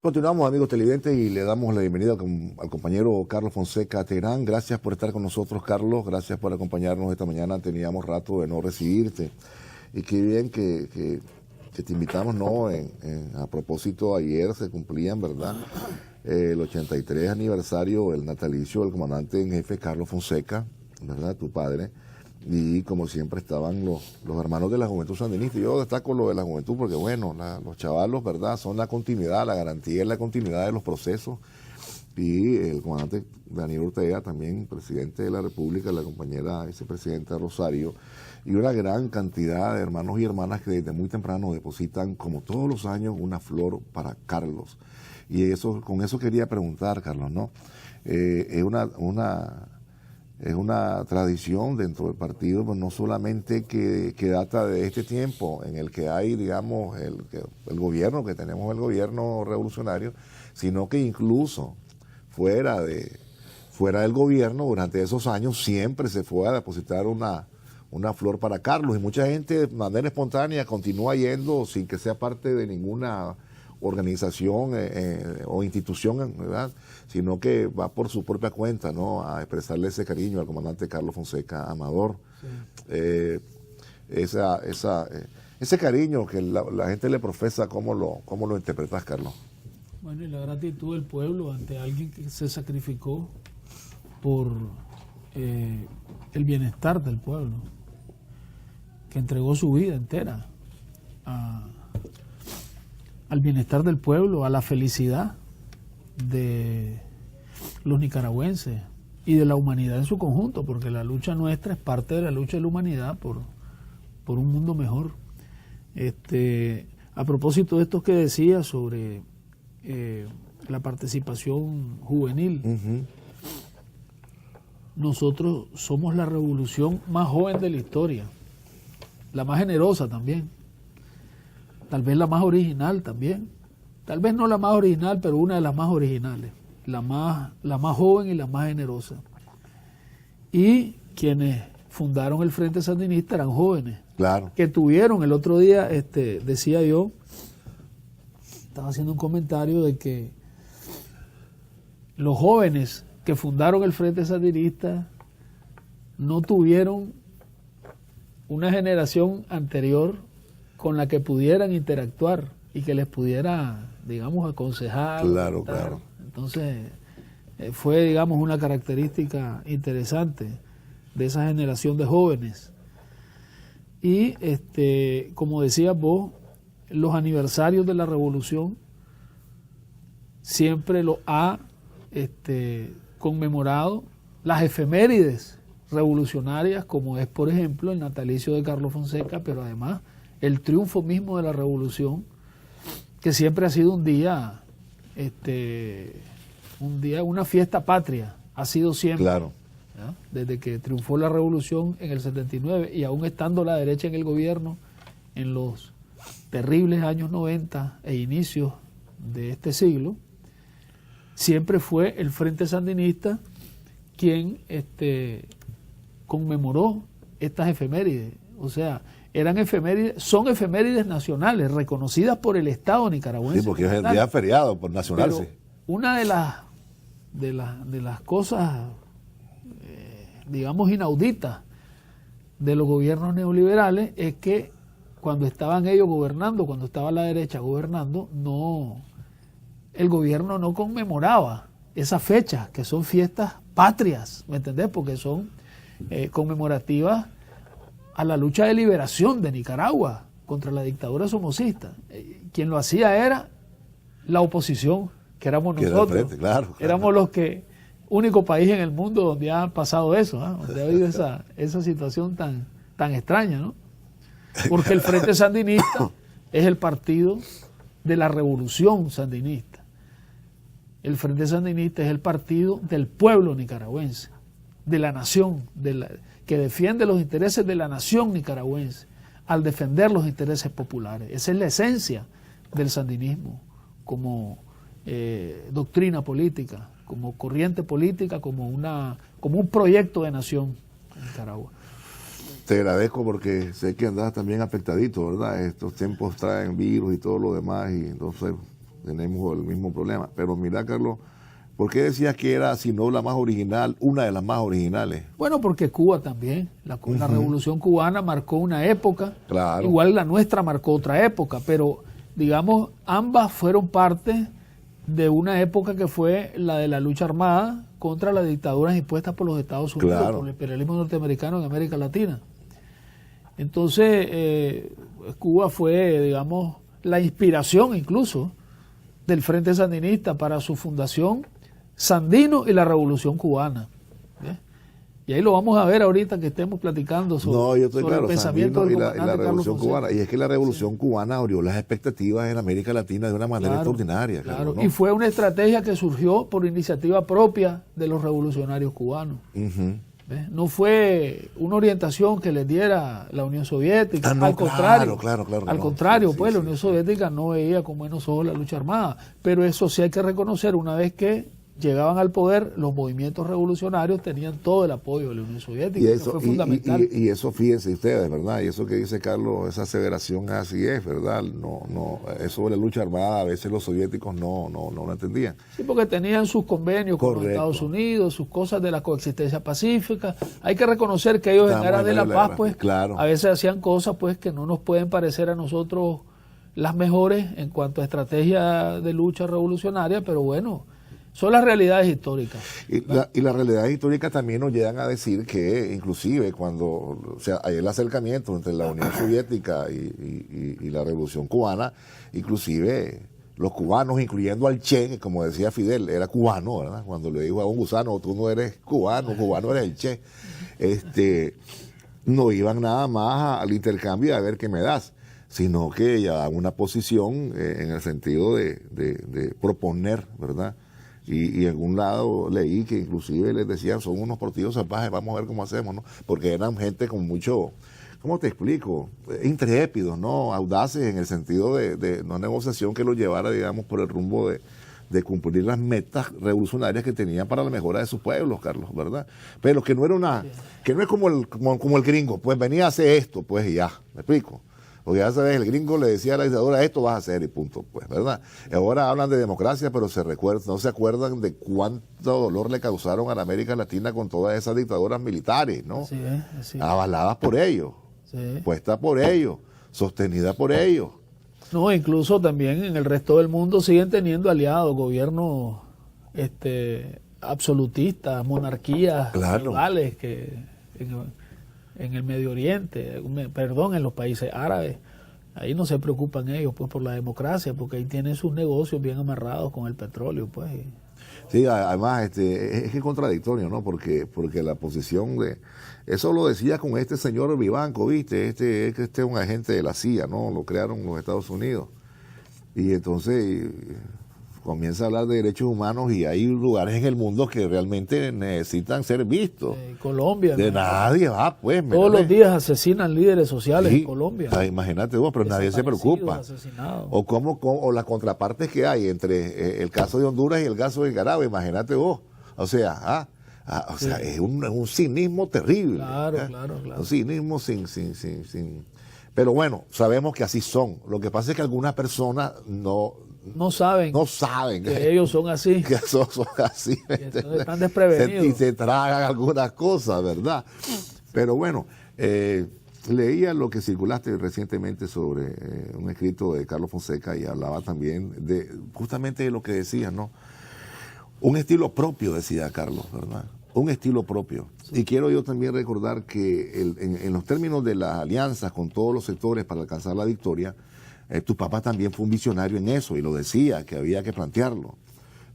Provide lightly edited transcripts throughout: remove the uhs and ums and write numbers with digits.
Continuamos, amigos televidentes, y le damos la bienvenida al compañero Carlos Fonseca Terán. Gracias por estar con nosotros, Carlos. Gracias por acompañarnos esta mañana. Teníamos rato de no recibirte. Y qué bien que te invitamos, ¿no? A propósito, ayer se cumplían, ¿verdad?, el 83 aniversario del natalicio del comandante en jefe Carlos Fonseca, ¿verdad?, tu padre. Y como siempre estaban los hermanos de la Juventud Sandinista. Yo destaco lo de la juventud porque, bueno, los chavalos, ¿verdad?, son la continuidad, la garantía y la continuidad de los procesos. Y el comandante Daniel Ortega, también presidente de la República, la compañera vicepresidenta Rosario, y una gran cantidad de hermanos y hermanas que desde muy temprano depositan, como todos los años, una flor para Carlos. Y con eso quería preguntar, Carlos, ¿no? Es una tradición dentro del partido, pues no solamente que data de este tiempo en el que hay, digamos, el gobierno, que tenemos el gobierno revolucionario, sino que incluso fuera del gobierno, durante esos años, siempre se fue a depositar una flor para Carlos, y mucha gente de manera espontánea continúa yendo sin que sea parte de ninguna organización o institución, ¿verdad?, sino que va por su propia cuenta, ¿no?, a expresarle ese cariño al comandante Carlos Fonseca Amador. Sí. Ese cariño que la gente le profesa, ¿cómo lo interpretas, Carlos? Bueno, y la gratitud del pueblo ante alguien que se sacrificó por el bienestar del pueblo, que entregó su vida entera al bienestar del pueblo, a la felicidad de los nicaragüenses y de la humanidad en su conjunto, porque la lucha nuestra es parte de la lucha de la humanidad por un mundo mejor. A propósito de esto que decía sobre la participación juvenil, nosotros somos la revolución más joven de la historia, la más generosa también, tal vez la más original también, tal vez no la más original, pero una de las más originales, la más joven y la más generosa. Y quienes fundaron el Frente Sandinista eran jóvenes, claro, que tuvieron, el otro día decía yo, estaba haciendo un comentario de que los jóvenes que fundaron el Frente Sandinista no tuvieron una generación anterior con la que pudieran interactuar y que les pudiera, digamos, aconsejar. Claro, claro. Entonces, fue, digamos, una característica interesante de esa generación de jóvenes. Y, como decías vos, los aniversarios de la revolución siempre lo ha conmemorado las efemérides revolucionarias, como es, por ejemplo, el natalicio de Carlos Fonseca, pero además el triunfo mismo de la revolución, que siempre ha sido un día, una fiesta patria, ha sido siempre. Claro. ¿Ya? Desde que triunfó la revolución en el 79, y aún estando la derecha en el gobierno en los terribles años 90 e inicios de este siglo, siempre fue el Frente Sandinista quien conmemoró estas efemérides. O sea, son efemérides nacionales reconocidas por el Estado nicaragüense. Sí, porque es el día feriado por nacional. Pero una de las cosas, digamos, inauditas de los gobiernos neoliberales es que cuando estaban ellos gobernando, cuando estaba la derecha gobernando, el gobierno no conmemoraba esas fechas, que son fiestas patrias, ¿me entendés? Porque son conmemorativas a la lucha de liberación de Nicaragua contra la dictadura somocista. Quien lo hacía era la oposición, que éramos nosotros. Frente, claro. Éramos los único país en el mundo donde ha pasado eso, ¿eh? Donde ha habido esa situación tan extraña, ¿no? Porque el Frente Sandinista es el partido de la revolución sandinista. El Frente Sandinista es el partido del pueblo nicaragüense, de la nación, que defiende los intereses de la nación nicaragüense al defender los intereses populares. Esa es la esencia del sandinismo como doctrina política, como corriente política, como un proyecto de nación en Nicaragua. Te agradezco porque sé que andas también afectadito, ¿verdad? Estos tiempos traen virus y todo lo demás, y entonces tenemos el mismo problema. Pero mira, Carlos, ¿por qué decías que era, si no la más original, una de las más originales? Bueno, porque Cuba también, la Revolución Cubana marcó una época, claro. Igual la nuestra marcó otra época, pero digamos, ambas fueron parte de una época que fue la de la lucha armada contra las dictaduras impuestas por los Estados Unidos, claro, por el imperialismo norteamericano en América Latina. Entonces, Cuba fue, digamos, la inspiración incluso del Frente Sandinista para su fundación, Sandino y la Revolución Cubana. ¿Bien? Y ahí lo vamos a ver ahorita que estemos platicando sobre, el pensamiento del y la Revolución Cubana. Y es que la Revolución Cubana abrió las expectativas en América Latina de una manera extraordinaria. Claro, ¿no? Y fue una estrategia que surgió por iniciativa propia de los revolucionarios cubanos. No fue una orientación que les diera la Unión Soviética. Al contrario, al contrario, pues la Unión Soviética no veía con buenos ojos la lucha armada. Pero eso sí hay que reconocer, una vez que llegaban al poder, los movimientos revolucionarios tenían todo el apoyo de la Unión Soviética. Y eso fue fundamental. Y eso, fíjense ustedes, ¿verdad? Y eso que dice Carlos, esa aseveración así es, ¿verdad? Eso de la lucha armada, a veces los soviéticos no lo entendían. Sí, porque tenían sus convenios con los Estados Unidos, sus cosas de la coexistencia pacífica. Hay que reconocer que ellos en aras de la paz, pues, a veces hacían cosas, pues, que no nos pueden parecer a nosotros las mejores en cuanto a estrategia de lucha revolucionaria, pero bueno, son las realidades históricas. Y las realidades históricas también nos llegan a decir que inclusive cuando hay el acercamiento entre la Unión Soviética y la Revolución Cubana, inclusive los cubanos, incluyendo al Che, como decía Fidel, era cubano, ¿verdad? Cuando le dijo a un gusano, tú no eres cubano eres el Che. No iban nada más al intercambio a ver qué me das, sino que ya una posición en el sentido de proponer, ¿verdad? Y en algún lado leí que inclusive les decían, son unos partidos salvajes, vamos a ver cómo hacemos, ¿no? Porque eran gente con mucho, ¿cómo te explico? Intrépidos, ¿no? Audaces en el sentido de una negociación que los llevara, digamos, por el rumbo de cumplir las metas revolucionarias que tenían para la mejora de sus pueblos, Carlos, ¿verdad? Pero que no era que no es como el gringo, pues venía a hacer esto, pues y ya, ¿me explico? Porque ya sabes, el gringo le decía a la dictadura, esto vas a hacer y punto, pues, ¿verdad? Ahora hablan de democracia, pero no se acuerdan de cuánto dolor le causaron a la América Latina con todas esas dictaduras militares, ¿no? Así es. Avaladas por ellos, puestas por ellos, sostenidas por ellos. No, incluso también en el resto del mundo siguen teniendo aliados, gobiernos absolutistas, monarquías feudales que en el Medio Oriente, en los países árabes, ahí no se preocupan ellos pues por la democracia, porque ahí tienen sus negocios bien amarrados con el petróleo, pues. Sí, además es que es contradictorio, ¿no? Porque la posición eso lo decía con este señor Vivanco, ¿viste? Este es un agente de la CIA, ¿no? Lo crearon los Estados Unidos. Y entonces comienza a hablar de derechos humanos y hay lugares en el mundo que realmente necesitan ser vistos. Colombia. De nadie va, pues. Todos los días asesinan líderes sociales en Colombia. Imagínate vos, pero nadie se preocupa. O las contrapartes que hay entre el caso de Honduras y el caso de Nicaragua, imagínate vos. O sea, es un cinismo terrible. Claro. Un cinismo sin... Pero bueno, sabemos que así son. Lo que pasa es que algunas personas no saben que ellos son así. Que son así. Entonces están desprevenidos. Y se tragan algunas cosas, ¿verdad? Pero bueno, leía lo que circulaste recientemente sobre un escrito de Carlos Fonseca y hablaba también justamente de lo que decías, ¿no? Un estilo propio, decía Carlos, ¿verdad? Un estilo propio. Sí. Y quiero yo también recordar que en los términos de las alianzas con todos los sectores para alcanzar la victoria, tu papá también fue un visionario en eso y lo decía, que había que plantearlo.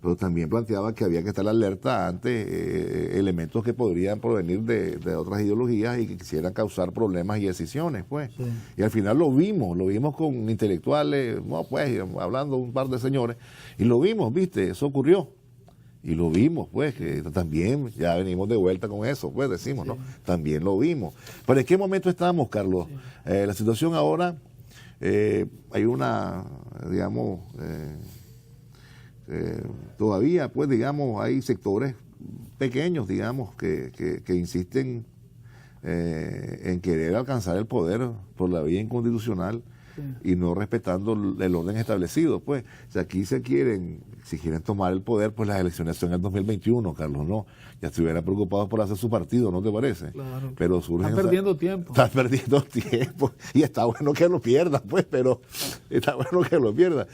Pero también planteaba que había que estar alerta ante elementos que podrían provenir de otras ideologías y que quisieran causar problemas y decisiones, pues. Sí. Y al final lo vimos con intelectuales, no, pues, hablando un par de señores, y lo vimos, ¿viste? Eso ocurrió. Y lo vimos, pues, que también ya venimos de vuelta con eso, pues, decimos, ¿no? También lo vimos. Pero ¿en qué momento estamos, Carlos? La situación ahora, hay una, digamos, todavía, pues, digamos, hay sectores pequeños, digamos, que insisten en querer alcanzar el poder por la vía inconstitucional y no respetando el orden establecido. Pues, o sea, aquí si quieren tomar el poder, pues las elecciones son en el 2021, Carlos, no. Ya estuvieran preocupados por hacer su partido, ¿no te parece? Claro. Pero surgen Están perdiendo tiempo. Están perdiendo tiempo. Y está bueno que lo pierdan, pues, pero está bueno que lo pierdan.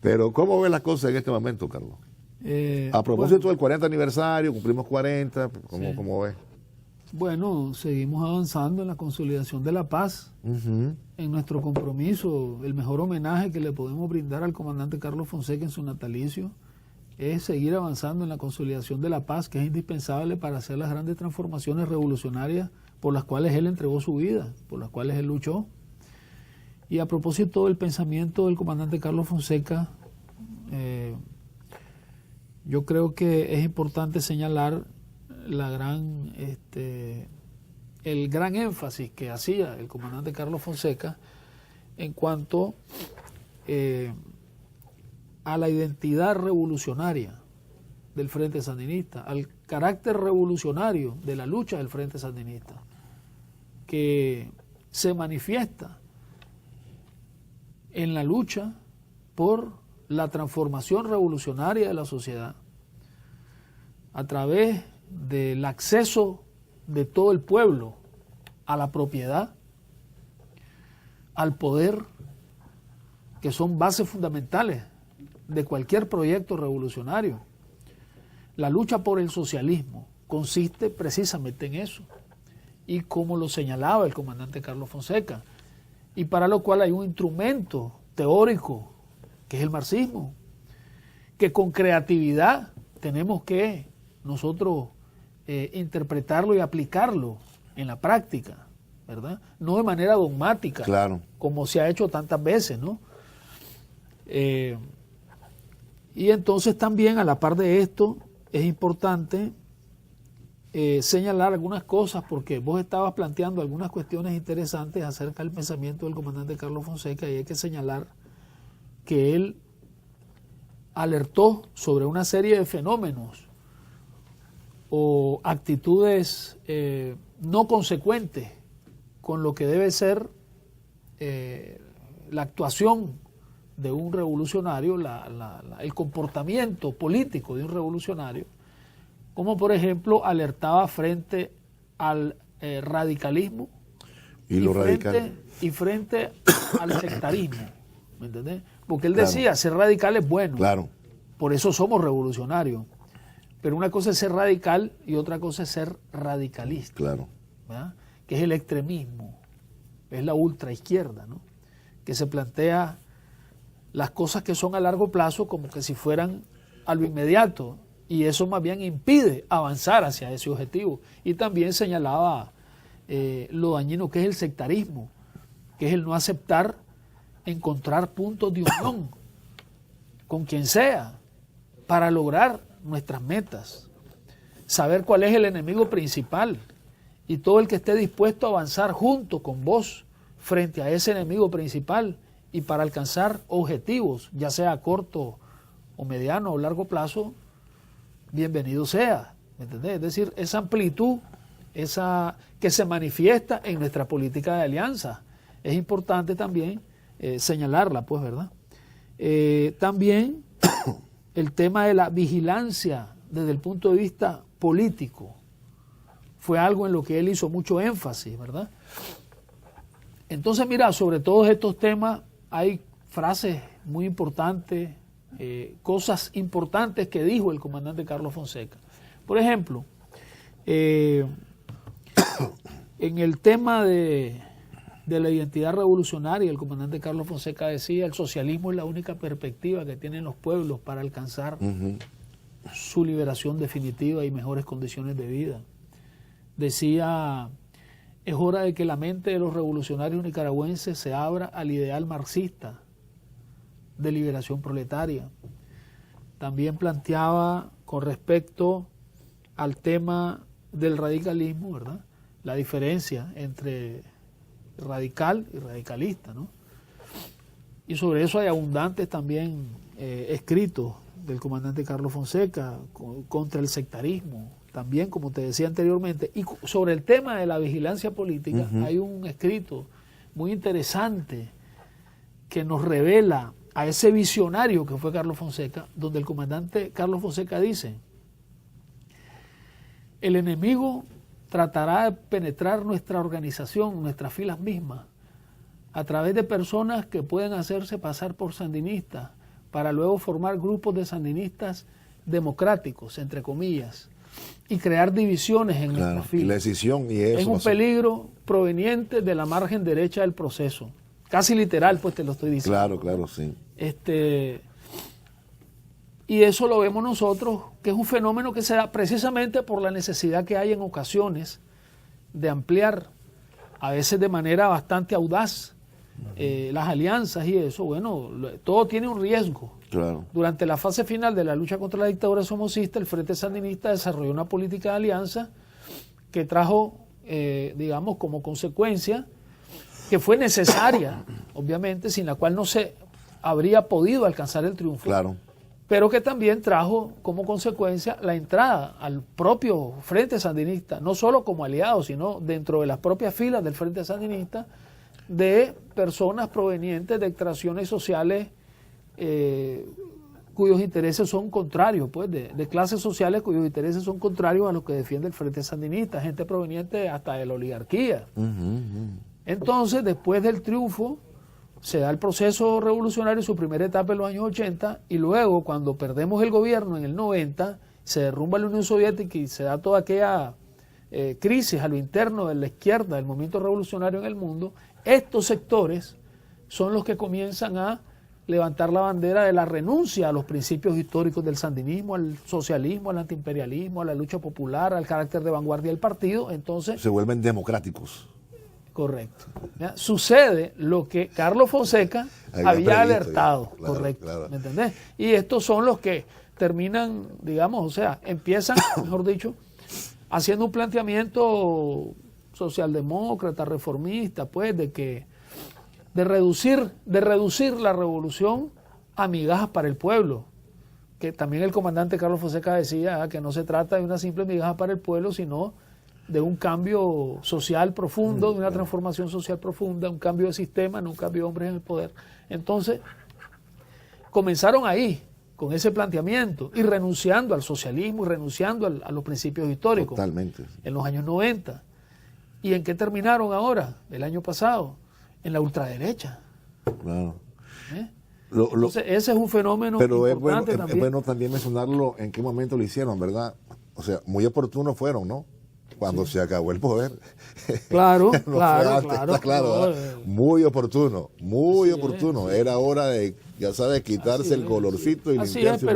Pero, ¿cómo ves las cosas en este momento, Carlos? A propósito del 40 aniversario, cumplimos 40, ¿cómo ves? Bueno, seguimos avanzando en la consolidación de la paz, en nuestro compromiso. El mejor homenaje que le podemos brindar al comandante Carlos Fonseca en su natalicio es seguir avanzando en la consolidación de la paz, que es indispensable para hacer las grandes transformaciones revolucionarias por las cuales él entregó su vida, por las cuales él luchó. Y a propósito del pensamiento del comandante Carlos Fonseca, yo creo que es importante señalar el gran énfasis que hacía el comandante Carlos Fonseca en cuanto a la identidad revolucionaria del Frente Sandinista, al carácter revolucionario de la lucha del Frente Sandinista, que se manifiesta en la lucha por la transformación revolucionaria de la sociedad a través del acceso de todo el pueblo a la propiedad, al poder, que son bases fundamentales de cualquier proyecto revolucionario. La lucha por el socialismo consiste precisamente en eso, y como lo señalaba el comandante Carlos Fonseca, y para lo cual hay un instrumento teórico, que es el marxismo, que con creatividad tenemos que nosotros interpretarlo y aplicarlo en la práctica, ¿verdad? No de manera dogmática, claro, como se ha hecho tantas veces, ¿no? Y entonces también, a la par de esto, es importante señalar algunas cosas, porque vos estabas planteando algunas cuestiones interesantes acerca del pensamiento del comandante Carlos Fonseca, y hay que señalar que él alertó sobre una serie de fenómenos o actitudes no consecuentes con lo que debe ser la actuación de un revolucionario, el comportamiento político de un revolucionario, como por ejemplo alertaba frente al radicalismo y frente al sectarismo, ¿me entendés? Porque él decía, ser radical es bueno, claro, por eso somos revolucionarios. Pero una cosa es ser radical y otra cosa es ser radicalista, claro, ¿verdad? Que es el extremismo, es la ultraizquierda, ¿no? Que se plantea las cosas que son a largo plazo como que si fueran a lo inmediato, y eso más bien impide avanzar hacia ese objetivo. Y también señalaba lo dañino que es el sectarismo, que es el no aceptar encontrar puntos de unión con quien sea para lograr nuestras metas, saber cuál es el enemigo principal, y todo el que esté dispuesto a avanzar junto con vos frente a ese enemigo principal y para alcanzar objetivos, ya sea a corto o mediano o largo plazo, bienvenido sea, ¿me entendés? Es decir, esa amplitud, esa que se manifiesta en nuestra política de alianza, es importante también señalarla, pues, ¿verdad? También el tema de la vigilancia desde el punto de vista político fue algo en lo que él hizo mucho énfasis, ¿verdad? Entonces, mira, sobre todos estos temas hay frases muy importantes, cosas importantes que dijo el comandante Carlos Fonseca. Por ejemplo, en el tema de la identidad revolucionaria, el comandante Carlos Fonseca decía: el socialismo es la única perspectiva que tienen los pueblos para alcanzar su liberación definitiva y mejores condiciones de vida. Decía: es hora de que la mente de los revolucionarios nicaragüenses se abra al ideal marxista de liberación proletaria. También planteaba con respecto al tema del radicalismo, ¿verdad?, la diferencia entre radical y radicalista, ¿no? Y sobre eso hay abundantes también escritos del comandante Carlos Fonseca contra el sectarismo, también, como te decía anteriormente. Y sobre el tema de la vigilancia política hay un escrito muy interesante que nos revela a ese visionario que fue Carlos Fonseca, donde el comandante Carlos Fonseca dice: el enemigo tratará de penetrar nuestra organización, nuestras filas mismas, a través de personas que pueden hacerse pasar por sandinistas, para luego formar grupos de sandinistas democráticos, entre comillas, y crear divisiones en nuestras filas. Y la decisión y eso es un peligro proveniente de la margen derecha del proceso. Casi literal, pues te lo estoy diciendo. Claro, sí. Y eso lo vemos nosotros, que es un fenómeno que se da precisamente por la necesidad que hay en ocasiones de ampliar, a veces de manera bastante audaz, las alianzas y eso. Bueno, todo tiene un riesgo. Claro. Durante la fase final de la lucha contra la dictadura somocista, el Frente Sandinista desarrolló una política de alianza que trajo, digamos, como consecuencia, que fue necesaria, obviamente, sin la cual no se habría podido alcanzar el triunfo. Claro. Pero que también trajo como consecuencia la entrada al propio Frente Sandinista, no solo como aliado, sino dentro de las propias filas del Frente Sandinista, de personas provenientes de extracciones sociales cuyos intereses son contrarios, pues, de clases sociales cuyos intereses son contrarios a los que defiende el Frente Sandinista, gente proveniente hasta de la oligarquía. Entonces, después del triunfo, se da el proceso revolucionario en su primera etapa en los años 80, y luego, cuando perdemos el gobierno en el 90, se derrumba la Unión Soviética y se da toda aquella crisis a lo interno de la izquierda, del movimiento revolucionario en el mundo. Estos sectores son los que comienzan a levantar la bandera de la renuncia a los principios históricos del sandinismo, al socialismo, al antiimperialismo, a la lucha popular, al carácter de vanguardia del partido. Entonces se vuelven democráticos. Correcto. ¿Ya? Sucede lo que Carlos Fonseca había alertado, claro, correcto, claro. ¿me entendés? Y estos son los que terminan, digamos, o sea, empiezan, mejor dicho, haciendo un planteamiento socialdemócrata, reformista, pues, de reducir la revolución a migajas para el pueblo. Que también el comandante Carlos Fonseca decía que no se trata de una simple migaja para el pueblo, sino de un cambio social profundo, de una transformación social profunda, un cambio de sistema, no un cambio de hombres en el poder. Entonces, comenzaron ahí, con ese planteamiento, y renunciando al socialismo, y renunciando a los principios históricos. Totalmente. En los años 90. ¿Y en qué terminaron ahora, el año pasado? En la ultraderecha. Claro. Entonces, ese es un fenómeno importante también. Es bueno también mencionarlo en qué momento lo hicieron, ¿verdad? O sea, muy oportunos fueron, ¿no? Cuando se acabó el poder. Claro, no claro. Muy oportuno, muy oportuno. Era hora de, ya sabes, quitarse el colorcito y limpiarse.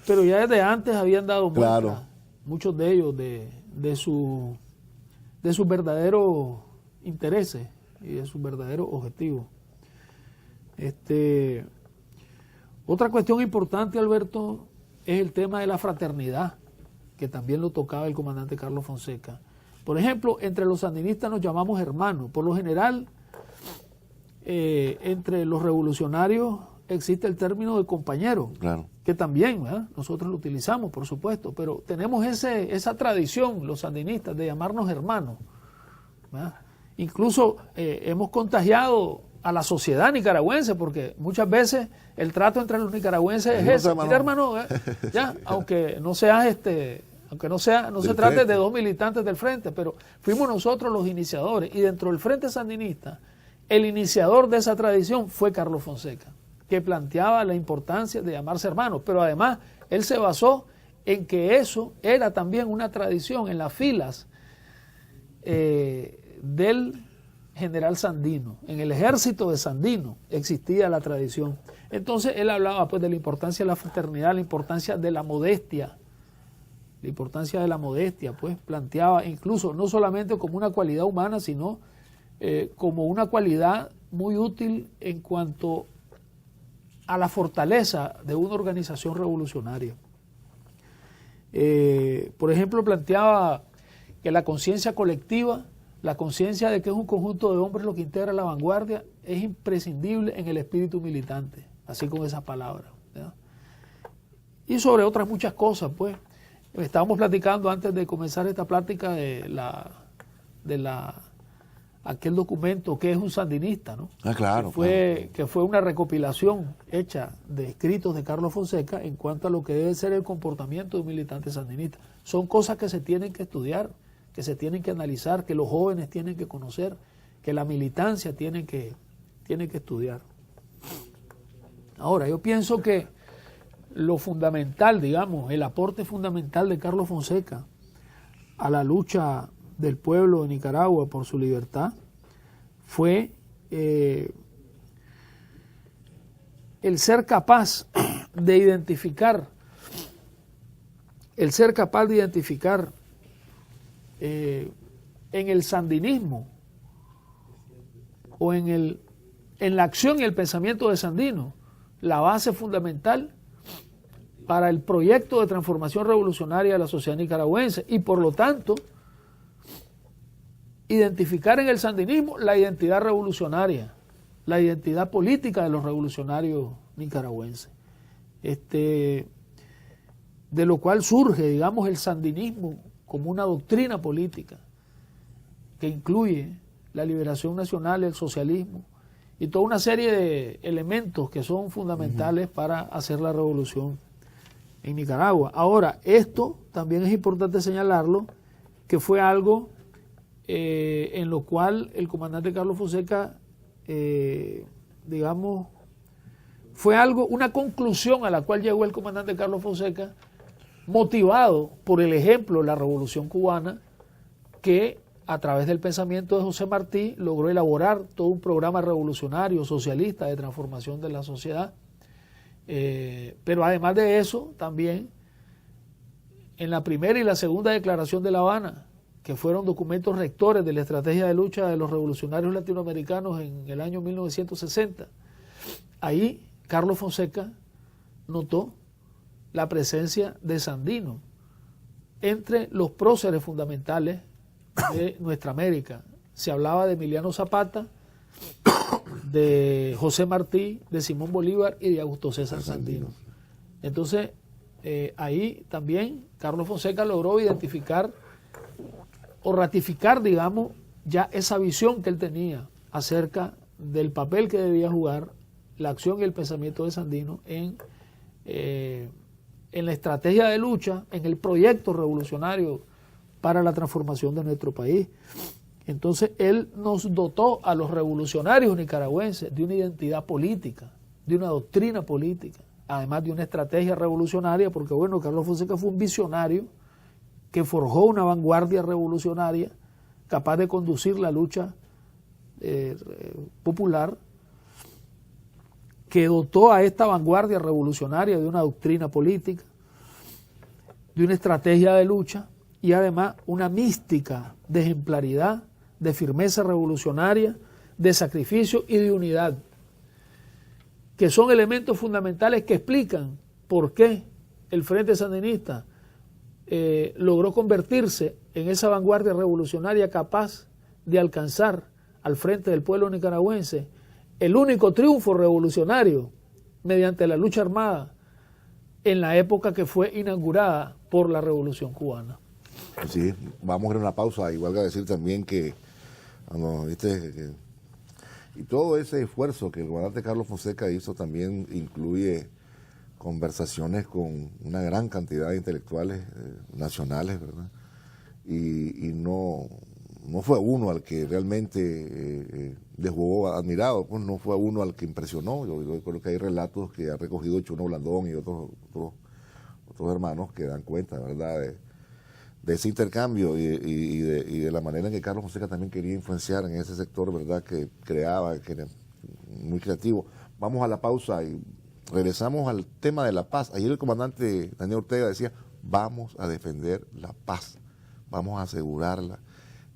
Pero ya desde antes habían dado muestra, muchos de ellos, de sus verdaderos intereses y de sus verdaderos objetivos. Otra cuestión importante, Alberto, es el tema de la fraternidad, que también lo tocaba el comandante Carlos Fonseca. Por ejemplo, entre los sandinistas nos llamamos hermanos. Por lo general, entre los revolucionarios existe el término de compañero, claro, que también nosotros lo utilizamos, por supuesto, pero tenemos esa tradición, los sandinistas, de llamarnos hermanos, ¿verdad? Incluso hemos contagiado a la sociedad nicaragüense, porque muchas veces el trato entre los nicaragüenses es ese. Mira, hermano, ya, aunque no se trate de dos militantes del frente, pero fuimos nosotros los iniciadores, y dentro del Frente Sandinista, el iniciador de esa tradición fue Carlos Fonseca, que planteaba la importancia de llamarse hermanos, pero además él se basó en que eso era también una tradición en las filas del general Sandino. En el ejército de Sandino existía la tradición. Entonces él hablaba, pues, de la importancia de la fraternidad, la importancia de la modestia. La importancia de la modestia, pues, planteaba incluso no solamente como una cualidad humana, sino como una cualidad muy útil en cuanto a la fortaleza de una organización revolucionaria. Por ejemplo, planteaba que la conciencia colectiva, la conciencia de que es un conjunto de hombres lo que integra la vanguardia, es imprescindible en el espíritu militante, así con esas palabras, ¿verdad? Y sobre otras muchas cosas, pues. Estábamos platicando antes de comenzar esta plática de la aquel documento que es un sandinista, ¿no? Claro. Que fue una recopilación hecha de escritos de Carlos Fonseca en cuanto a lo que debe ser el comportamiento de un militante sandinista. Son cosas que se tienen que estudiar, que se tienen que analizar, que los jóvenes tienen que conocer, que la militancia tiene que estudiar. Ahora, yo pienso que lo fundamental, digamos, el aporte fundamental de Carlos Fonseca a la lucha del pueblo de Nicaragua por su libertad fue el ser capaz de identificar, en el sandinismo o en la acción y el pensamiento de Sandino, la base fundamental para el proyecto de transformación revolucionaria de la sociedad nicaragüense y por lo tanto identificar en el sandinismo la identidad revolucionaria, la identidad política de los revolucionarios nicaragüenses, de lo cual surge, digamos, el sandinismo como una doctrina política que incluye la liberación nacional, el socialismo y toda una serie de elementos que son fundamentales para hacer la revolución en Nicaragua. Ahora, esto también es importante señalarlo, que fue algo en lo cual el comandante Carlos Fonseca, digamos, fue una conclusión a la cual llegó el comandante Carlos Fonseca, motivado por el ejemplo de la Revolución Cubana, que a través del pensamiento de José Martí logró elaborar todo un programa revolucionario, socialista, de transformación de la sociedad. Pero además de eso, también en la primera y la segunda declaración de La Habana, que fueron documentos rectores de la estrategia de lucha de los revolucionarios latinoamericanos en el año 1960, ahí Carlos Fonseca notó la presencia de Sandino entre los próceres fundamentales de nuestra América. Se hablaba de Emiliano Zapata, de José Martí, de Simón Bolívar y de Augusto César Sandino. Entonces, ahí también Carlos Fonseca logró identificar o ratificar, digamos, ya esa visión que él tenía acerca del papel que debía jugar la acción y el pensamiento de Sandino en la estrategia de lucha, en el proyecto revolucionario para la transformación de nuestro país. Entonces él nos dotó a los revolucionarios nicaragüenses de una identidad política, de una doctrina política, además de una estrategia revolucionaria, porque bueno, Carlos Fonseca fue un visionario que forjó una vanguardia revolucionaria capaz de conducir la lucha popular, que dotó a esta vanguardia revolucionaria de una doctrina política, de una estrategia de lucha y además una mística de ejemplaridad, de firmeza revolucionaria, de sacrificio y de unidad, que son elementos fundamentales que explican por qué el Frente Sandinista logró convertirse en esa vanguardia revolucionaria capaz de alcanzar al frente del pueblo nicaragüense el único triunfo revolucionario mediante la lucha armada en la época que fue inaugurada por la Revolución Cubana. Sí, vamos a ir a una pausa. Igual que decir también que y todo ese esfuerzo que el comandante Carlos Fonseca hizo también incluye conversaciones con una gran cantidad de intelectuales nacionales, ¿verdad? Y no fue uno al que realmente dejó admirado, pues no fue uno al que impresionó. Yo creo que hay relatos que ha recogido Chuno Blandón y otros hermanos que dan cuenta, ¿verdad?, de ese intercambio y de la manera en que Carlos Fonseca también quería influenciar en ese sector, ¿verdad?, que creaba, que era muy creativo. Vamos a la pausa y regresamos al tema de la paz. Ayer el comandante Daniel Ortega decía, vamos a defender la paz, vamos a asegurarla.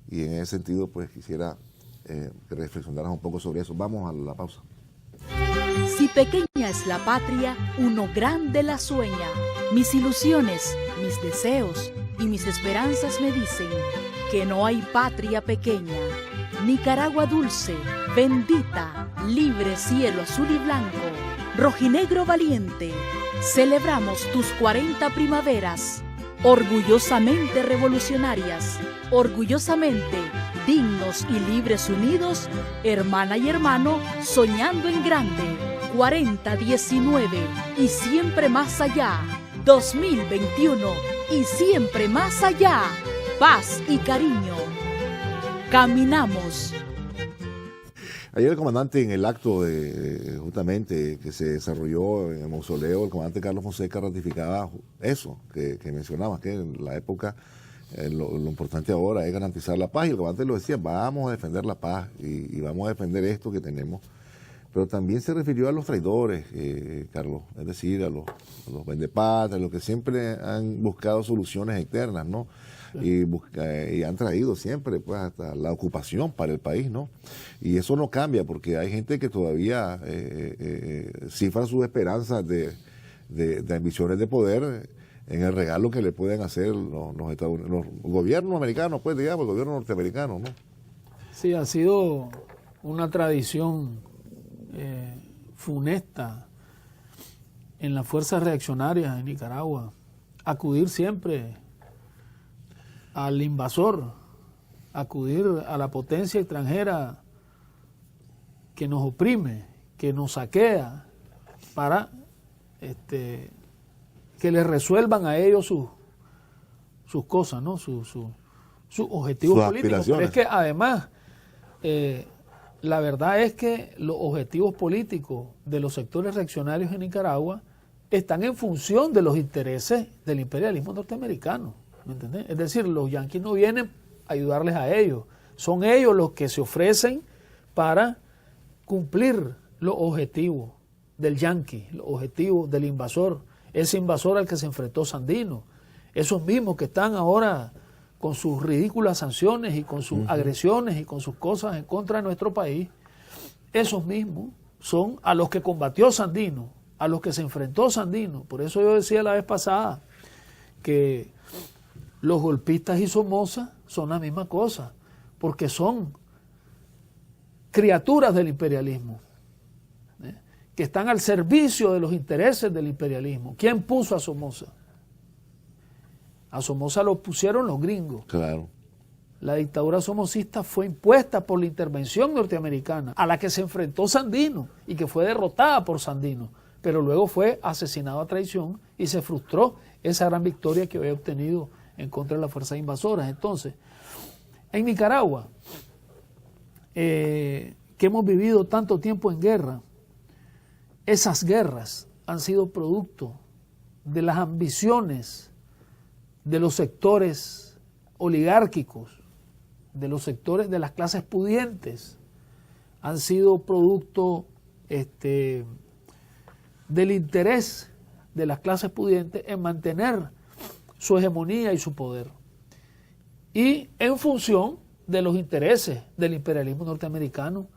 Y en ese sentido, pues quisiera que reflexionaras un poco sobre eso. Vamos a la pausa. Si pequeña es la patria, uno grande la sueña. Mis ilusiones, mis deseos y mis esperanzas me dicen que no hay patria pequeña. Nicaragua dulce, bendita, libre cielo azul y blanco, rojinegro valiente, celebramos tus 40 primaveras, orgullosamente revolucionarias, orgullosamente dignos y libres unidos, hermana y hermano, soñando en grande. 4019 y siempre más allá. 2021 y siempre más allá. Paz y cariño. Caminamos. Ayer el comandante, en el acto justamente que se desarrolló en el mausoleo, el comandante Carlos Fonseca ratificaba eso que mencionabas, que en la época lo importante ahora es garantizar la paz, y el comandante lo decía: vamos a defender la paz y vamos a defender esto que tenemos. Pero también se refirió a los traidores, Carlos, es decir, a los vendepatrias, a los que siempre han buscado soluciones externas, ¿no? Y han traído siempre, pues, hasta la ocupación para el país, ¿no? Y eso no cambia, porque hay gente que todavía cifra sus esperanzas de ambiciones de poder en el regalo que le pueden hacer los gobiernos americanos, pues, digamos, el gobierno norteamericano, ¿no? Sí, ha sido una tradición funesta en las fuerzas reaccionarias en Nicaragua acudir siempre al invasor, acudir a la potencia extranjera que nos oprime, que nos saquea, para que les resuelvan a ellos sus cosas, ¿no? Sus objetivos políticos. Pero es que además la verdad es que los objetivos políticos de los sectores reaccionarios en Nicaragua están en función de los intereses del imperialismo norteamericano, ¿me entendés? Es decir, los yanquis no vienen a ayudarles a ellos, son ellos los que se ofrecen para cumplir los objetivos del yanqui, los objetivos del invasor, ese invasor al que se enfrentó Sandino, esos mismos que están ahora con sus ridículas sanciones y con sus agresiones y con sus cosas en contra de nuestro país. Esos mismos son a los que combatió Sandino, a los que se enfrentó Sandino. Por eso yo decía la vez pasada que los golpistas y Somoza son la misma cosa, porque son criaturas del imperialismo, que están al servicio de los intereses del imperialismo. ¿Quién puso a Somoza? A Somoza lo pusieron los gringos. Claro. La dictadura somocista fue impuesta por la intervención norteamericana, a la que se enfrentó Sandino y que fue derrotada por Sandino, pero luego fue asesinado a traición y se frustró esa gran victoria que había obtenido en contra de las fuerzas invasoras. Entonces, en Nicaragua, que hemos vivido tanto tiempo en guerra, esas guerras han sido producto de las ambiciones de los sectores oligárquicos, de los sectores de las clases pudientes, han sido producto del interés de las clases pudientes en mantener su hegemonía y su poder, y en función de los intereses del imperialismo norteamericano,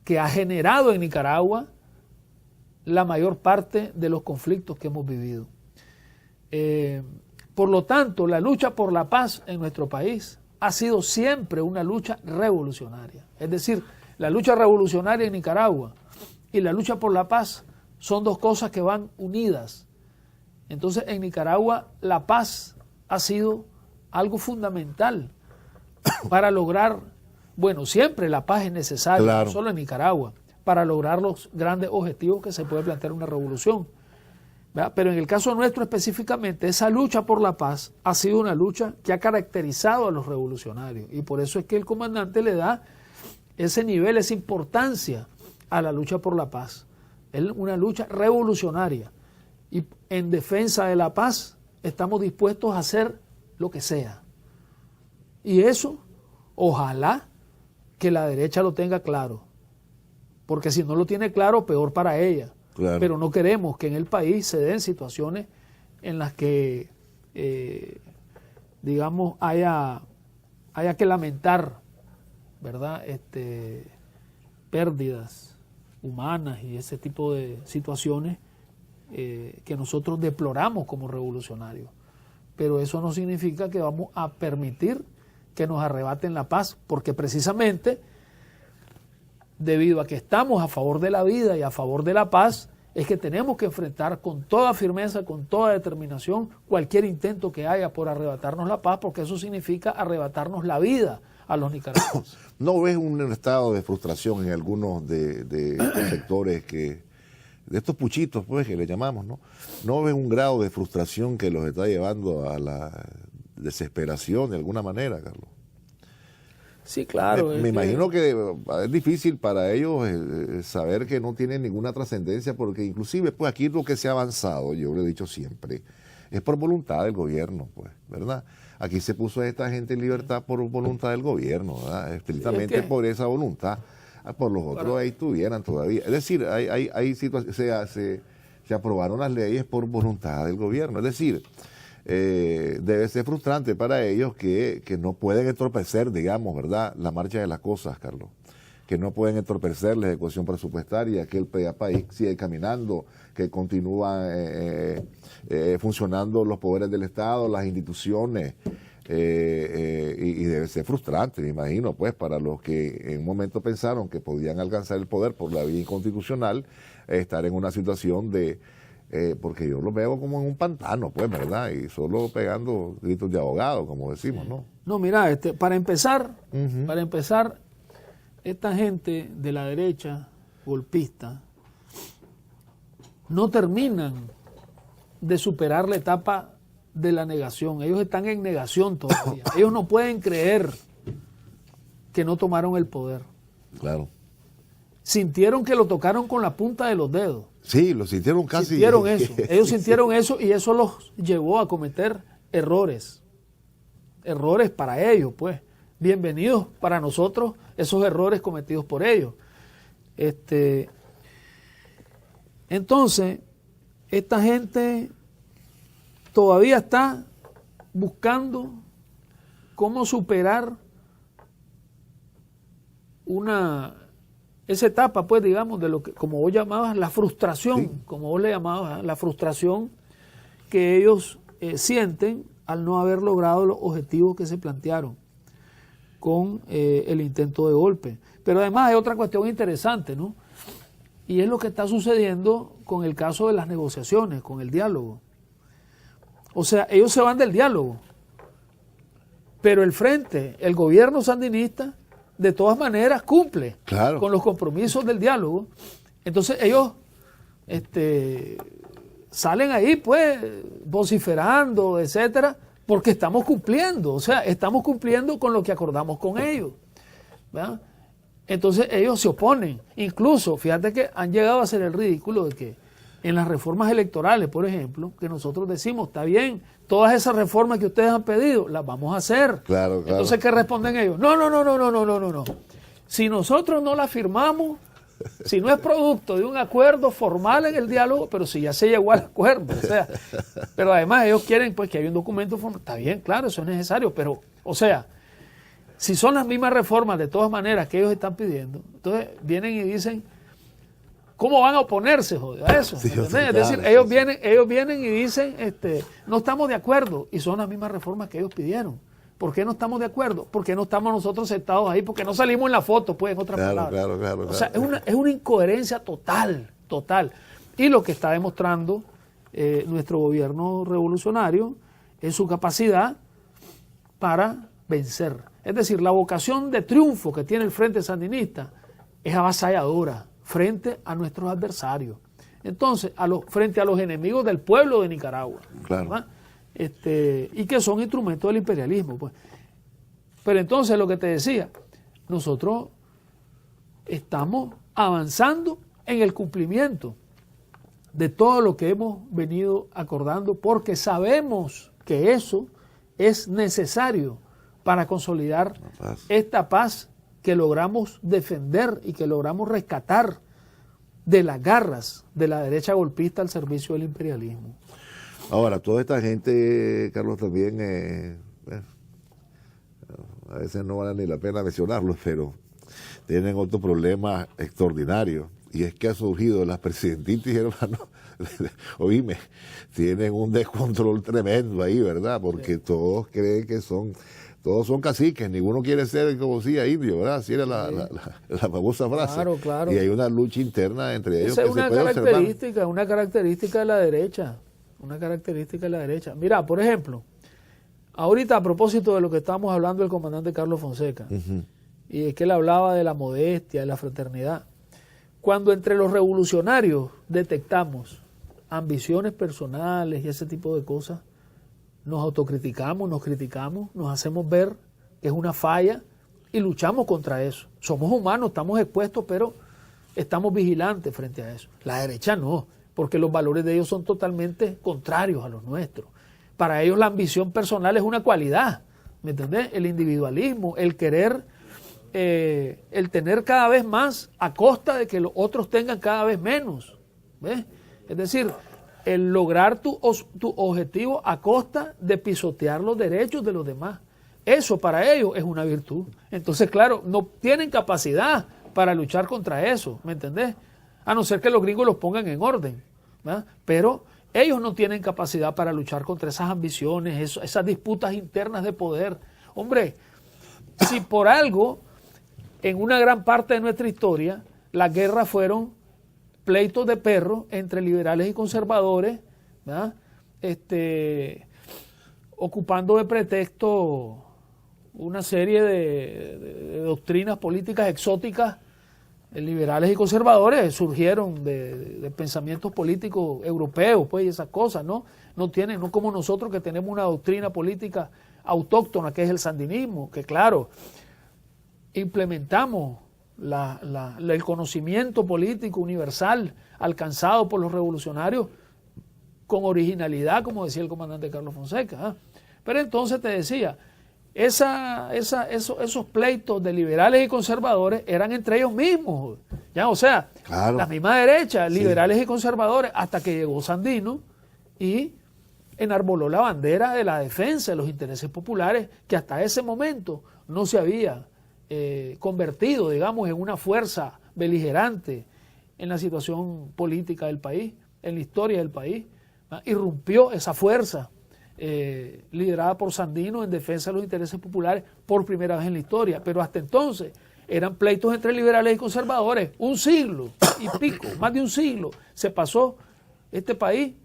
que ha generado en Nicaragua la mayor parte de los conflictos que hemos vivido. Por lo tanto, la lucha por la paz en nuestro país ha sido siempre una lucha revolucionaria. Es decir, la lucha revolucionaria en Nicaragua y la lucha por la paz son dos cosas que van unidas. Entonces, en Nicaragua la paz ha sido algo fundamental para lograr, bueno, siempre la paz es necesaria, claro, no solo en Nicaragua, para lograr los grandes objetivos que se puede plantear una revolución. ¿Verdad? Pero en el caso nuestro específicamente, esa lucha por la paz ha sido una lucha que ha caracterizado a los revolucionarios, y por eso es que el comandante le da ese nivel, esa importancia a la lucha por la paz. Es una lucha revolucionaria, y en defensa de la paz estamos dispuestos a hacer lo que sea. Y eso, ojalá que la derecha lo tenga claro, porque si no lo tiene claro, peor para ella. Claro. Pero no queremos que en el país se den situaciones en las que, digamos, haya que lamentar, ¿verdad? Pérdidas humanas y ese tipo de situaciones que nosotros deploramos como revolucionarios. Pero eso no significa que vamos a permitir que nos arrebaten la paz, porque precisamente debido a que estamos a favor de la vida y a favor de la paz, es que tenemos que enfrentar con toda firmeza, con toda determinación, cualquier intento que haya por arrebatarnos la paz, porque eso significa arrebatarnos la vida, a los nicaragüenses. ¿No ves un estado de frustración en algunos de sectores de estos puchitos, pues, que le llamamos, ¿no? ¿No ves un grado de frustración que los está llevando a la desesperación de alguna manera, Carlos? Sí, claro. Me imagino que es difícil para ellos saber que no tienen ninguna trascendencia, porque inclusive, pues, aquí lo que se ha avanzado, yo lo he dicho siempre, es por voluntad del gobierno, pues, ¿verdad? Aquí se puso a esta gente en libertad por voluntad del gobierno, ¿verdad? Estrictamente por esa voluntad. Por los otros ahí estuvieran todavía. Es decir, hay situaciones, se aprobaron las leyes por voluntad del gobierno. Es decir, debe ser frustrante para ellos que no pueden entorpecer, digamos, ¿verdad?, la marcha de las cosas, Carlos. Que no pueden entorpecer la ejecución presupuestaria, que el país sigue caminando, que continúan funcionando los poderes del Estado, las instituciones, y debe ser frustrante, me imagino, pues, para los que en un momento pensaron que podían alcanzar el poder por la vía inconstitucional, estar en una situación porque yo lo veo como en un pantano, pues, ¿verdad? Y solo pegando gritos de abogado, como decimos, ¿no? No, mira, para empezar, esta gente de la derecha golpista no terminan de superar la etapa de la negación. Ellos están en negación todavía. Ellos no pueden creer que no tomaron el poder. Claro. Sintieron que lo tocaron con la punta de los dedos. Sí, lo sintieron casi. Sintieron eso. Ellos sintieron eso y eso los llevó a cometer errores. Errores para ellos, pues. Bienvenidos para nosotros esos errores cometidos por ellos. Entonces, esta gente todavía está buscando cómo superar esa etapa, pues, digamos, de lo que, como vos llamabas, la frustración, sí, como vos le llamabas, la frustración que ellos sienten al no haber logrado los objetivos que se plantearon con el intento de golpe. Pero además hay otra cuestión interesante, ¿no? Y es lo que está sucediendo con el caso de las negociaciones, con el diálogo. O sea, ellos se van del diálogo, pero el frente, el gobierno sandinista, de todas maneras cumple con los compromisos del diálogo. Entonces ellos salen ahí, pues, vociferando, etcétera, porque estamos cumpliendo, o sea, estamos cumpliendo con lo que acordamos con ellos, ¿verdad? Entonces ellos se oponen. Incluso, fíjate que han llegado a hacer el ridículo de que en las reformas electorales, por ejemplo, que nosotros decimos, está bien, todas esas reformas que ustedes han pedido, las vamos a hacer. Claro. Entonces, ¿qué responden ellos? No. Si nosotros no la firmamos, si no es producto de un acuerdo formal en el diálogo, pero si ya se llegó al acuerdo, o sea, pero además ellos quieren, pues, que haya un documento formal. Está bien, claro, eso es necesario, pero, o sea, si son las mismas reformas de todas maneras que ellos están pidiendo, entonces vienen y dicen, ¿cómo van a oponerse, joder, a eso? Sí, es decir, ellos vienen y dicen, no estamos de acuerdo, y son las mismas reformas que ellos pidieron. ¿Por qué no estamos de acuerdo? Porque no estamos nosotros sentados ahí, porque no salimos en la foto, pues, en otras palabras. Claro. O sea, es una incoherencia total. Y lo que está demostrando nuestro gobierno revolucionario es su capacidad para vencer. Es decir, la vocación de triunfo que tiene el Frente Sandinista es avasalladora frente a nuestros adversarios. Entonces, frente a los enemigos del pueblo de Nicaragua. Claro. Y que son instrumentos del imperialismo, pues. Pero entonces, lo que te decía, nosotros estamos avanzando en el cumplimiento de todo lo que hemos venido acordando, porque sabemos que eso es necesario para consolidar esta paz que logramos defender y que logramos rescatar de las garras de la derecha golpista al servicio del imperialismo. Ahora, toda esta gente, Carlos, también, a veces no vale ni la pena mencionarlos, pero tienen otro problema extraordinario, y es que ha surgido las presidentitas, hermano, oíme, tienen un descontrol tremendo ahí, ¿verdad? Porque todos creen que todos son caciques, ninguno quiere ser como decía indio, ¿verdad? Así era la famosa frase. Claro. Y hay una lucha interna entre ellos. Esa es una característica de la derecha. Mira, por ejemplo, Ahorita, a propósito de lo que estábamos hablando del comandante Carlos Fonseca, y es que él hablaba de la modestia, de la fraternidad. Cuando entre los revolucionarios detectamos ambiciones personales y ese tipo de cosas, nos autocriticamos, nos criticamos, nos hacemos ver que es una falla y luchamos contra eso. Somos humanos, estamos expuestos, pero estamos vigilantes frente a eso. La derecha no, porque los valores de ellos son totalmente contrarios a los nuestros. Para ellos la ambición personal es una cualidad, ¿me entendés? El individualismo, el querer, el tener cada vez más a costa de que los otros tengan cada vez menos, ¿ves? Es decir, el lograr tu objetivo a costa de pisotear los derechos de los demás. Eso para ellos es una virtud. Entonces, claro, no tienen capacidad para luchar contra eso, ¿me entendés? A no ser que los gringos los pongan en orden, ¿verdad? Pero ellos no tienen capacidad para luchar contra esas ambiciones, esas disputas internas de poder. Hombre, si por algo, en una gran parte de nuestra historia, las guerras fueron pleitos de perros entre liberales y conservadores, ¿verdad? Ocupando de pretexto una serie de doctrinas políticas exóticas. Liberales y conservadores surgieron de pensamientos políticos europeos, pues, y esas cosas, ¿no? No como nosotros, que tenemos una doctrina política autóctona, que es el sandinismo, que claro, implementamos el conocimiento político universal alcanzado por los revolucionarios con originalidad, como decía el comandante Carlos Fonseca, ¿eh? Pero entonces te decía, esos pleitos de liberales y conservadores eran entre ellos mismos, ya, o sea, claro, la misma derecha, liberales y conservadores, hasta que llegó Sandino y enarboló la bandera de la defensa de los intereses populares, que hasta ese momento no se había convertido, digamos, en una fuerza beligerante en la situación política del país, en la historia del país. Irrumpió esa fuerza liderada por Sandino en defensa de los intereses populares por primera vez en la historia, pero hasta entonces eran pleitos entre liberales y conservadores. Un siglo y pico, más de un siglo, se pasó este país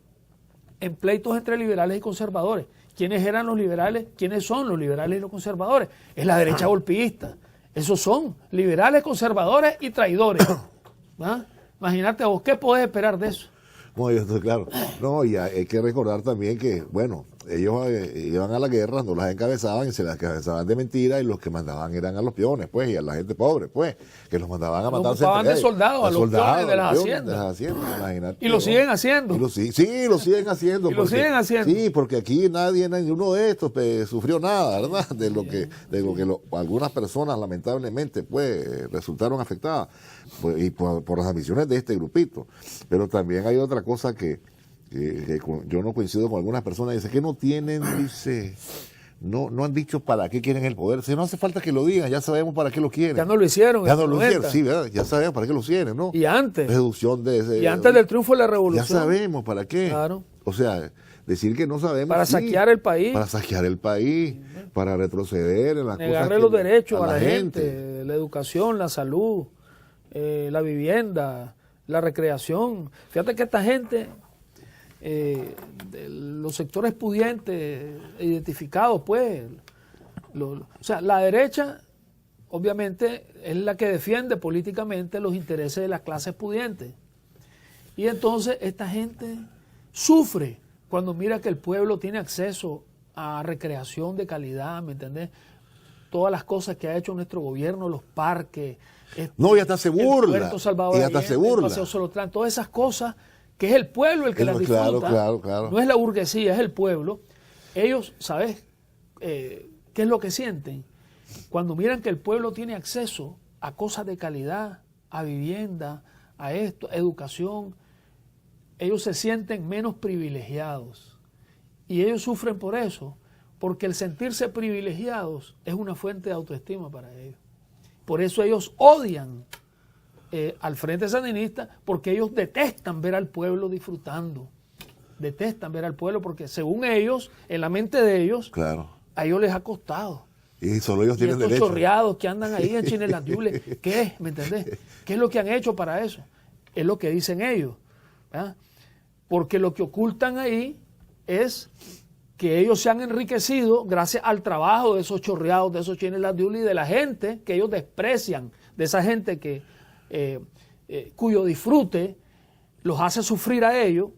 en pleitos entre liberales y conservadores. ¿Quiénes eran los liberales? ¿Quiénes son los liberales y los conservadores? Es la derecha golpista. Esos son liberales, conservadores y traidores. ¿Ah? Imagínate vos, ¿qué podés esperar de eso? No, claro. No, y hay que recordar también que, bueno, ellos iban a la guerra, no las encabezaban y se las encabezaban de mentira, y los que mandaban eran a los peones, pues, y a la gente pobre, pues, que los mandaban a matarse. Los de soldados, a los peones de las haciendas. Imagínate. Y lo siguen haciendo. Sí, lo siguen haciendo. Sí, porque aquí ninguno de estos sufrió nada, ¿verdad? De lo que algunas personas lamentablemente, pues, resultaron afectadas, pues, y por las ambiciones de este grupito. Pero también hay otra cosa que yo no coincido con algunas personas, dice que no tienen, no han dicho para qué quieren el poder. Si no hace falta que lo digan, ya sabemos para qué lo quieren. Ya no lo hicieron. Sí, ¿verdad? Ya sabemos para qué lo quieren, ¿no? Y antes. Reducción y antes del triunfo de la revolución. Ya sabemos para qué. Claro. O sea, decir que no sabemos. Para saquear el país. Para saquear el país, para retroceder en las cosas. Negarle los derechos a la gente, la educación, la salud, la vivienda, la recreación. Fíjate que esta gente, los sectores pudientes identificados, pues, o sea, la derecha obviamente es la que defiende políticamente los intereses de las clases pudientes. Y entonces esta gente sufre cuando mira que el pueblo tiene acceso a recreación de calidad, ¿me entendés? Todas las cosas que ha hecho nuestro gobierno, los parques. No, ya está se burla. El Puerto Salvador, ya está se burla. El Paseo Solotlán, todas esas cosas, que es el pueblo el que las disfruta. Claro. No es la burguesía, es el pueblo. Ellos, ¿sabes qué es lo que sienten? Cuando miran que el pueblo tiene acceso a cosas de calidad, a vivienda, a esto, a educación, ellos se sienten menos privilegiados. Y ellos sufren por eso, porque el sentirse privilegiados es una fuente de autoestima para ellos. Por eso ellos odian al Frente Sandinista, porque ellos detestan ver al pueblo disfrutando. Detestan ver al pueblo porque, según ellos, en la mente de ellos, claro, a ellos les ha costado. Y solo ellos tienen derecho. Estos chorreados que andan ahí en Chinelatule, ¿qué es? ¿Me entendés? ¿Qué es lo que han hecho para eso? Es lo que dicen ellos, ¿verdad? Porque lo que ocultan ahí es que ellos se han enriquecido gracias al trabajo de esos chorreados, de esos chinelas de la gente que ellos desprecian, de esa gente que cuyo disfrute los hace sufrir a ellos.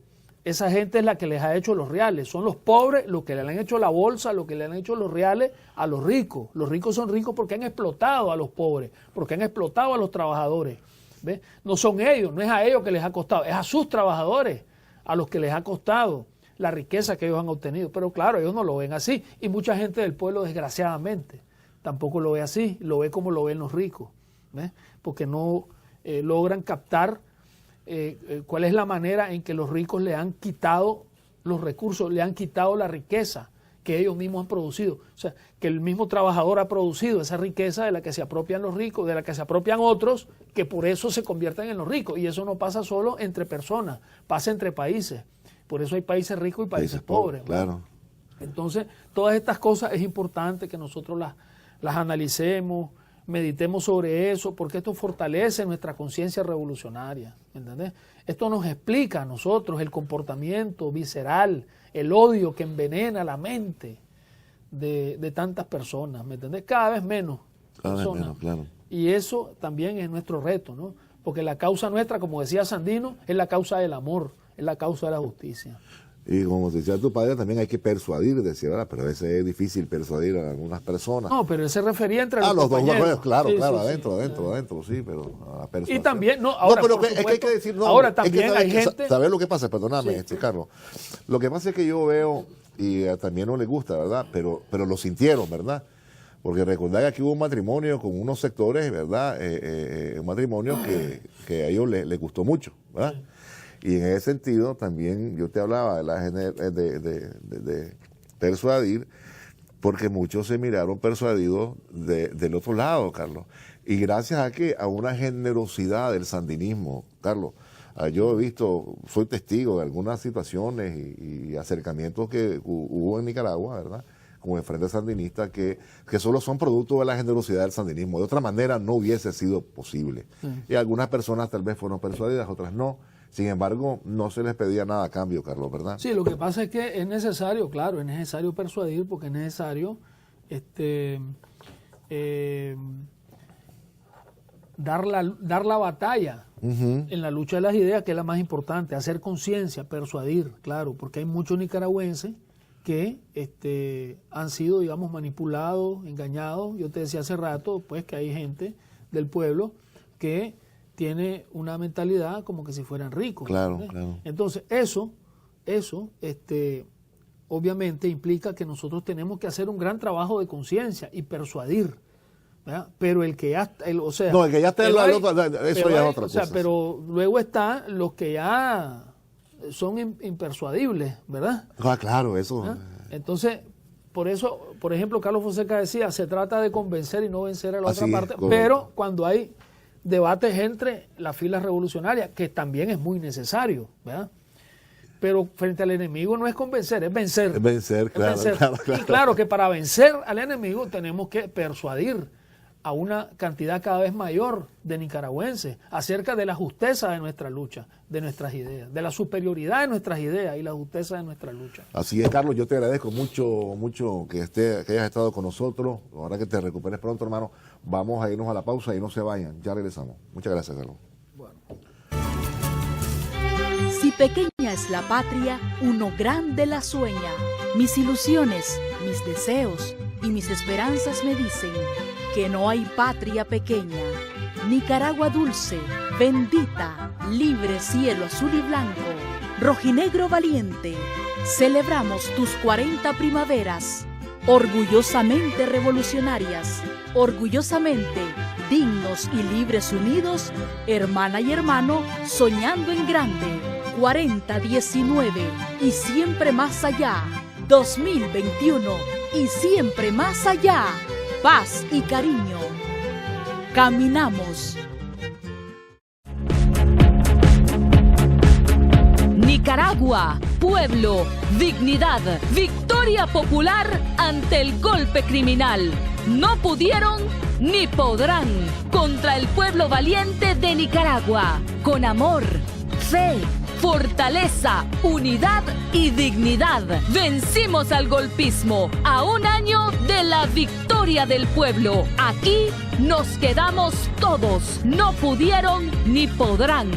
Esa gente es la que les ha hecho los reales. Son los pobres los que le han hecho la bolsa, los que le han hecho los reales a los ricos. Los ricos son ricos porque han explotado a los pobres, porque han explotado a los trabajadores. ¿Ves? No son ellos, no es a ellos que les ha costado, es a sus trabajadores a los que les ha costado la riqueza que ellos han obtenido. Pero claro, ellos no lo ven así. Y mucha gente del pueblo, desgraciadamente, tampoco lo ve así. Lo ve como lo ven los ricos. ¿Ves? Porque no logran captar cuál es la manera en que los ricos le han quitado los recursos, le han quitado la riqueza que ellos mismos han producido. O sea, que el mismo trabajador ha producido esa riqueza de la que se apropian los ricos, de la que se apropian otros, que por eso se convierten en los ricos. Y eso no pasa solo entre personas, pasa entre países. Por eso hay países ricos y países pobres. Claro. Entonces, todas estas cosas es importante que nosotros las analicemos, meditemos sobre eso, porque esto fortalece nuestra conciencia revolucionaria, ¿entendés? Esto nos explica a nosotros el comportamiento visceral, el odio que envenena la mente de tantas personas, ¿me entendés? Cada vez menos personas. Claro. Y eso también es nuestro reto, ¿no? Porque la causa nuestra, como decía Sandino, es la causa del amor, es la causa de la justicia. Y como decía tu padre, también hay que persuadir, decía, ¿verdad? Pero a veces es difícil persuadir a algunas personas. No, pero él se refería entre los dos, compañeros. claro, Sí, claro, sí, adentro, sí, pero a persuasión. Y también, no, ahora, no, pero por es que hay que decir, no, ahora también es que, hay gente... ¿Sabes lo que pasa? Perdóname, Sí. Carlos. Lo que pasa es que yo veo, y también no les gusta, ¿verdad? Pero lo sintieron, ¿verdad? Porque recordad que aquí hubo un matrimonio con unos sectores, ¿verdad? Un matrimonio que a ellos les gustó mucho, ¿verdad? Sí. Y en ese sentido también yo te hablaba de persuadir, porque muchos se miraron persuadidos del otro lado, Carlos. Y gracias a una generosidad del sandinismo, Carlos. Yo he visto, soy testigo de algunas situaciones y acercamientos que hubo en Nicaragua, ¿verdad? Con el Frente Sandinista, que solo son producto de la generosidad del sandinismo. De otra manera no hubiese sido posible. Y algunas personas tal vez fueron persuadidas, otras no. Sin embargo, no se les pedía nada a cambio, Carlos, ¿verdad? Sí, lo que pasa es que es necesario, claro, es necesario persuadir, porque es necesario dar la batalla en la lucha de las ideas, que es la más importante, hacer conciencia, persuadir, claro, porque hay muchos nicaragüenses que han sido, digamos, manipulados, engañados. Yo te decía hace rato, pues, que hay gente del pueblo que tiene una mentalidad como que si fueran ricos. Claro, claro. Entonces, eso obviamente implica que nosotros tenemos que hacer un gran trabajo de conciencia y persuadir, ¿verdad? Pero el que ya está, el que ya está eso ya es otra cosa. Pero luego están los que ya son impersuadibles, ¿verdad? Ah, claro, eso. ¿Ah? Entonces, por eso, por ejemplo, Carlos Fonseca decía, se trata de convencer y no vencer a la otra parte, pero cuando hay debates entre las filas revolucionarias, que también es muy necesario, ¿verdad? Pero frente al enemigo no es convencer, es vencer. Es vencer, claro, vencer. Claro. Y claro que para vencer al enemigo tenemos que persuadir a una cantidad cada vez mayor de nicaragüenses acerca de la justeza de nuestra lucha, de nuestras ideas, de la superioridad de nuestras ideas y la justeza de nuestra lucha. Así es, Carlos, yo te agradezco mucho que hayas estado con nosotros. Ahora que te recuperes pronto, hermano, vamos a irnos a la pausa y no se vayan, ya regresamos. Muchas gracias, Carlos. Bueno. Si pequeña es la patria, uno grande la sueña. Mis ilusiones, mis deseos y mis esperanzas me dicen que no hay patria pequeña. Nicaragua dulce, bendita, libre cielo azul y blanco, rojinegro valiente, celebramos tus 40 primaveras, orgullosamente revolucionarias, orgullosamente dignos y libres unidos, hermana y hermano, soñando en grande, 4019 y siempre más allá, 2021 y siempre más allá. Paz y cariño. Caminamos. Nicaragua, pueblo, dignidad, victoria popular ante el golpe criminal. No pudieron ni podrán contra el pueblo valiente de Nicaragua. Con amor, fe, fortaleza, unidad y dignidad. Vencimos al golpismo a un año de la victoria del pueblo. Aquí nos quedamos todos. No pudieron ni podrán.